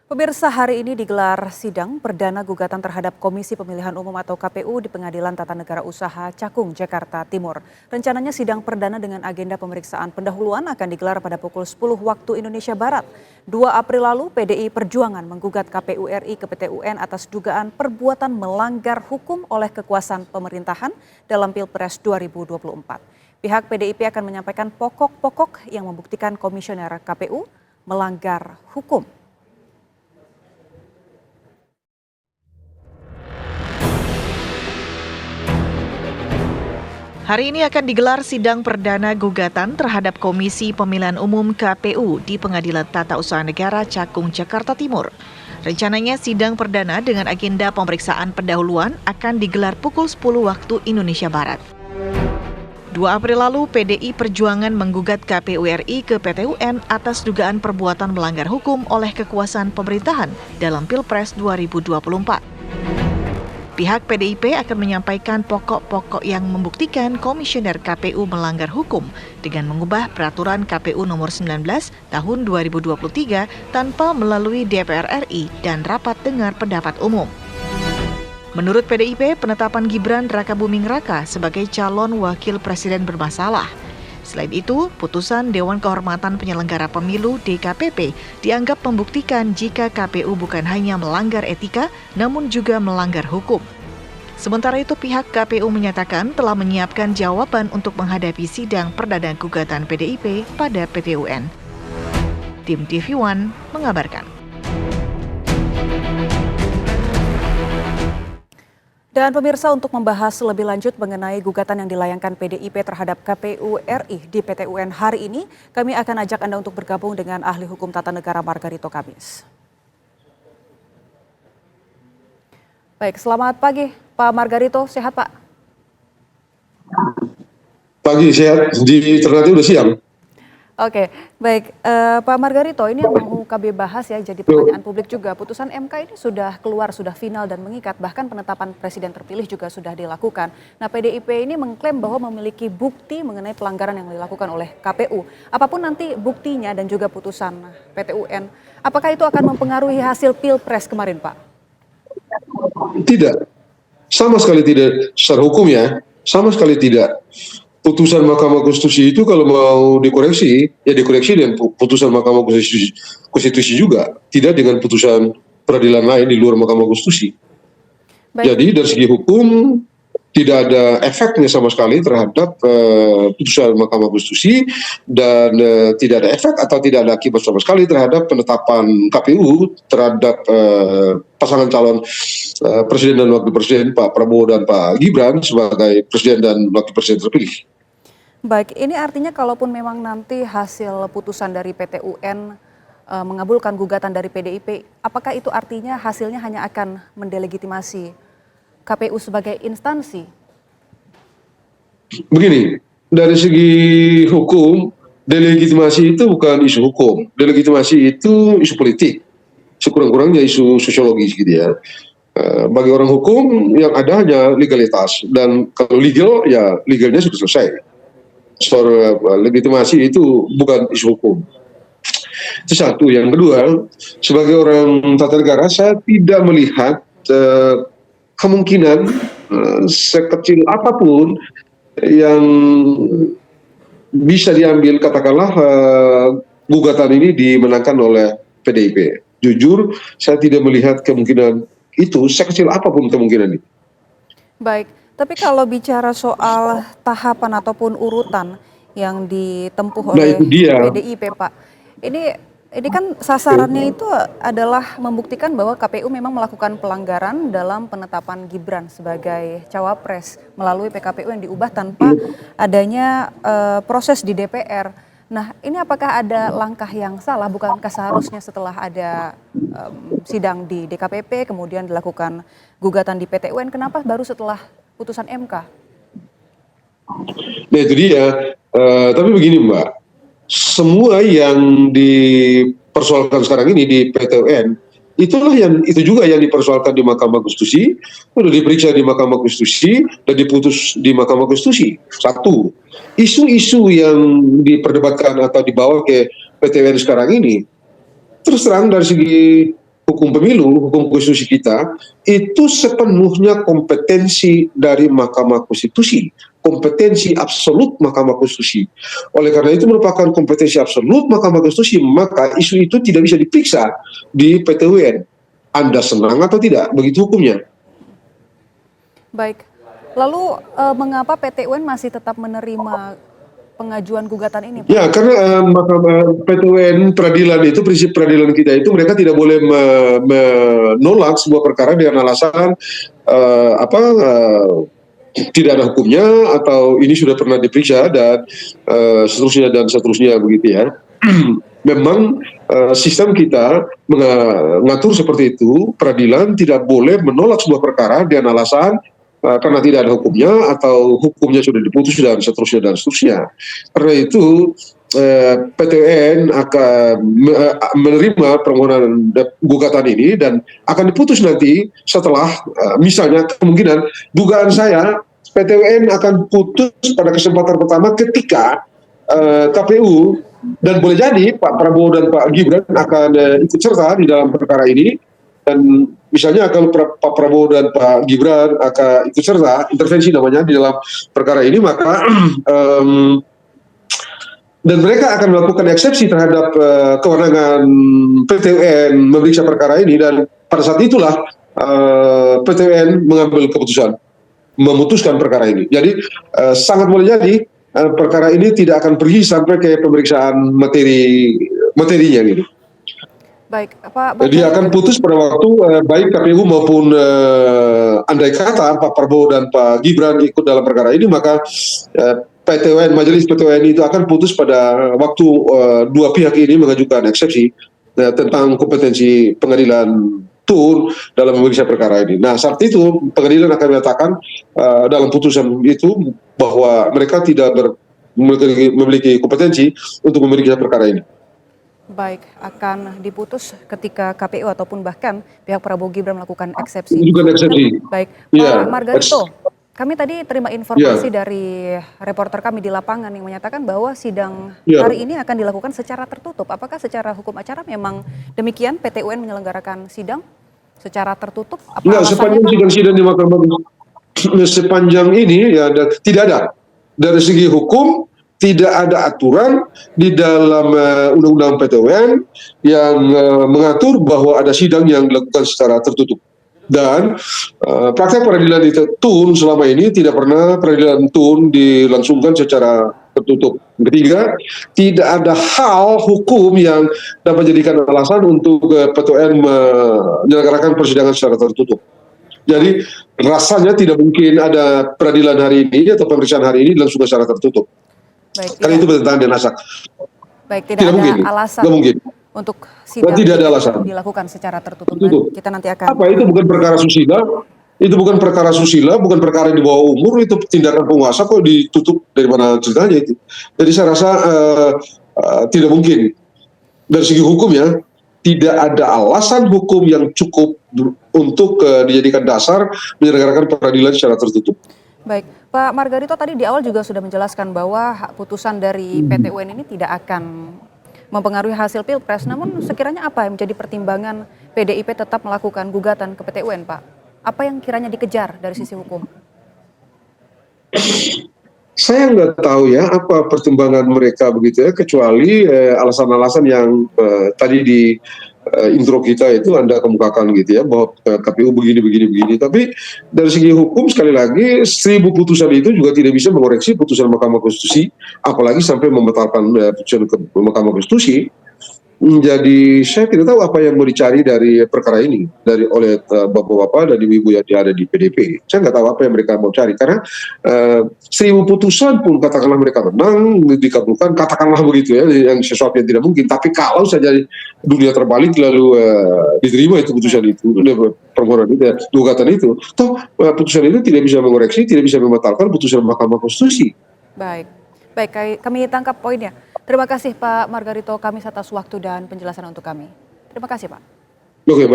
Pemirsa, hari ini digelar sidang perdana gugatan terhadap Komisi Pemilihan Umum atau KPU di Pengadilan Tata Negara Usaha Cakung, Jakarta Timur. Rencananya sidang perdana dengan agenda pemeriksaan pendahuluan akan digelar pada pukul 10 waktu Indonesia Barat. 2 April lalu, PDI Perjuangan menggugat KPU RI ke PT UN atas dugaan perbuatan melanggar hukum oleh kekuasaan pemerintahan dalam Pilpres 2024. Pihak PDIP akan menyampaikan pokok-pokok yang membuktikan komisioner KPU melanggar hukum. Hari ini akan digelar sidang perdana gugatan terhadap Komisi Pemilihan Umum KPU di Pengadilan Tata Usaha Negara Cakung, Jakarta Timur. Rencananya sidang perdana dengan agenda pemeriksaan pendahuluan akan digelar pukul 10 waktu Indonesia Barat. 2 April lalu, PDI Perjuangan menggugat KPU RI ke PT UN atas dugaan perbuatan melanggar hukum oleh kekuasaan pemerintahan dalam Pilpres 2024. Pihak PDIP akan menyampaikan pokok-pokok yang membuktikan komisioner KPU melanggar hukum dengan mengubah peraturan KPU nomor 19 tahun 2023 tanpa melalui DPR RI dan rapat dengar pendapat umum. Menurut PDIP, penetapan Gibran Rakabuming Raka sebagai calon wakil presiden bermasalah. Selain itu, putusan Dewan Kehormatan Penyelenggara Pemilu DKPP dianggap membuktikan jika KPU bukan hanya melanggar etika, namun juga melanggar hukum. Sementara itu, pihak KPU menyatakan telah menyiapkan jawaban untuk menghadapi sidang perdana gugatan PDIP pada PT UN. Tim TV One mengabarkan. Dan pemirsa, untuk membahas lebih lanjut mengenai gugatan yang dilayangkan PDIP terhadap KPU RI di PT UN hari ini, kami akan ajak Anda untuk bergabung dengan ahli hukum tata negara Margarito Kamis. Baik, selamat pagi Pak Margarito, sehat Pak? Pagi, sehat. Di Ternate udah siang. Oke, baik. Pak Margarito, ini yang mau kami bahas ya, jadi pertanyaan publik juga. Putusan MK ini sudah keluar, sudah final dan mengikat, bahkan penetapan presiden terpilih juga sudah dilakukan. Nah, PDIP ini mengklaim bahwa memiliki bukti mengenai pelanggaran yang dilakukan oleh KPU. Apapun nanti buktinya dan juga putusan PT UN, apakah itu akan mempengaruhi hasil Pilpres kemarin, Pak? Tidak. Sama sekali tidak. Secara hukum ya, sama sekali tidak. Putusan Mahkamah Konstitusi itu kalau mau dikoreksi, ya dikoreksi dengan putusan Mahkamah Konstitusi juga. Tidak dengan putusan peradilan lain di luar Mahkamah Konstitusi. Baik. Jadi dari segi hukum tidak ada efeknya sama sekali terhadap putusan Mahkamah Konstitusi dan tidak ada efek atau tidak ada akibat sama sekali terhadap penetapan KPU terhadap pasangan calon presiden dan wakil presiden Pak Prabowo dan Pak Gibran sebagai presiden dan wakil presiden terpilih. Baik, ini artinya kalaupun memang nanti hasil putusan dari PT UN mengabulkan gugatan dari PDIP, apakah itu artinya hasilnya hanya akan mendelegitimasi KPU sebagai instansi? Begini, dari segi hukum, delegitimasi itu bukan isu hukum. Delegitimasi itu isu politik. Sekurang-kurangnya isu sosiologis gitu ya. Bagi orang hukum yang ada hanya legalitas. Dan kalau legal, ya legalnya sudah selesai. Soal legitimasi itu bukan isu hukum. Itu satu. Yang kedua, sebagai orang tata negara, saya tidak melihat kemungkinan sekecil apapun yang bisa diambil, katakanlah gugatan ini dimenangkan oleh PDIP. Jujur, saya tidak melihat kemungkinan itu sekecil apapun kemungkinan itu. Baik, tapi kalau bicara soal tahapan ataupun urutan yang ditempuh oleh PDIP, Pak, ini kan sasarannya itu adalah membuktikan bahwa KPU memang melakukan pelanggaran dalam penetapan Gibran sebagai cawapres melalui PKPU yang diubah tanpa adanya proses di DPR. Nah, ini apakah ada langkah yang salah? Bukankah seharusnya setelah ada sidang di DKPP, kemudian dilakukan gugatan di PT UN, kenapa baru setelah putusan MK? Nah itu dia, tapi begini Mbak, semua yang dipersoalkan sekarang ini di PT UN, itu juga yang dipersoalkan di Mahkamah Konstitusi, sudah diperiksa di Mahkamah Konstitusi dan diputus di Mahkamah Konstitusi. Satu, isu-isu yang diperdebatkan atau dibawa ke PT UN sekarang ini, terus terang dari segi hukum pemilu, hukum konstitusi kita, itu sepenuhnya kompetensi dari Mahkamah Konstitusi, kompetensi absolut Mahkamah Konstitusi. Oleh karena itu merupakan kompetensi absolut Mahkamah Konstitusi, maka isu itu tidak bisa diperiksa di PT UN. Anda senang atau tidak, begitu hukumnya. Baik, lalu mengapa PT UN masih tetap menerima pengajuan gugatan ini, Pak? Ya, karena Mahkamah PT UN peradilan itu, prinsip peradilan kita itu mereka tidak boleh menolak sebuah perkara dengan alasan tidak ada hukumnya atau ini sudah pernah diperiksa dan seterusnya begitu ya. Memang sistem kita mengatur seperti itu, peradilan tidak boleh menolak sebuah perkara dengan alasan karena tidak ada hukumnya atau hukumnya sudah diputus dan seterusnya. Karena itu PT UN akan menerima permohonan gugatan ini dan akan diputus nanti setelah misalnya kemungkinan dugaan saya PT UN akan putus pada kesempatan pertama ketika KPU dan boleh jadi Pak Prabowo dan Pak Gibran akan ikut serta di dalam perkara ini. Dan misalnya kalau Pak Prabowo dan Pak Gibran akan ikut serta, intervensi namanya di dalam perkara ini, maka dan mereka akan melakukan eksepsi terhadap kewenangan PT UN memeriksa perkara ini, dan pada saat itulah PT UN mengambil keputusan memutuskan perkara ini. Jadi sangat boleh jadi perkara ini tidak akan pergi sampai ke pemeriksaan materinya gitu. Baik, Pak. Dia akan putus pada waktu baik KPU maupun andai kata Pak Prabowo dan Pak Gibran ikut dalam perkara ini, maka PT UN, Majelis PT UN itu akan putus pada waktu dua pihak ini mengajukan eksepsi tentang kompetensi pengadilan TUN dalam memeriksa perkara ini. Nah, saat itu pengadilan akan menyatakan dalam putusan itu bahwa mereka tidak memiliki kompetensi untuk memeriksa perkara ini. Baik, akan diputus ketika KPU ataupun bahkan pihak Prabowo Gibran melakukan eksepsi. Juga eksepsi. Baik, Pak Margarito, kami tadi terima informasi dari reporter kami di lapangan yang menyatakan bahwa sidang hari ini akan dilakukan secara tertutup. Apakah secara hukum acara memang demikian PT UN menyelenggarakan sidang secara tertutup? Enggak, sepanjang sidang-sidang di Mahkamah sepanjang ini ya tidak ada. Dari segi hukum tidak ada aturan di dalam Undang-Undang PT UN yang mengatur bahwa ada sidang yang dilakukan secara tertutup. Dan praktek peradilan di TUN selama ini tidak pernah peradilan TUN dilangsungkan secara tertutup. Ketiga, tidak ada hal hukum yang dapat dijadikan alasan untuk PT UN menyelenggarakan persidangan secara tertutup. Jadi rasanya tidak mungkin ada peradilan hari ini atau pemeriksaan hari ini dilangsungkan secara tertutup. Baik, karena itu bertentangan dengan naskah. Baik, tidak ada mungkin alasan untuk sidang dilakukan secara tertutup. Kita nanti akan. Apa itu bukan perkara susila? Itu bukan perkara susila, bukan perkara di bawah umur, itu tindakan penguasa kok ditutup, dari mana ceritanya itu. Jadi saya rasa tidak mungkin. Dari segi hukum ya, tidak ada alasan hukum yang cukup untuk dijadikan dasar menyelenggarakan peradilan secara tertutup. Baik, Pak Margarito tadi di awal juga sudah menjelaskan bahwa putusan dari PT UN ini tidak akan mempengaruhi hasil Pilpres. Namun sekiranya apa yang menjadi pertimbangan PDIP tetap melakukan gugatan ke PT UN, Pak? Apa yang kiranya dikejar dari sisi hukum? Saya nggak tahu ya apa pertimbangan mereka begitu ya, kecuali alasan-alasan yang tadi di intro kita itu Anda kemukakan gitu ya, bahwa KPU begini. Tapi dari segi hukum sekali lagi 1000 putusan itu juga tidak bisa mengoreksi putusan Mahkamah Konstitusi, apalagi sampai membatalkan putusan Mahkamah Konstitusi. Jadi saya tidak tahu apa yang mau dicari dari perkara ini oleh bapak-bapak dan ibu-ibu yang ada di PDP. Saya nggak tahu apa yang mereka mau cari, karena 1000 putusan pun katakanlah mereka menang, dikabulkan, katakanlah begitu ya, yang sesuatu yang tidak mungkin. Tapi kalau saja dunia terbalik lalu diterima itu putusan itu, permohonan itu, gugatan itu, toh putusan itu tidak bisa mengoreksi, tidak bisa membatalkan putusan Mahkamah Konstitusi. Baik, kami tangkap poinnya. Terima kasih Pak Margarito Kamis atas waktu dan penjelasan untuk kami. Terima kasih Pak. Oke, baik.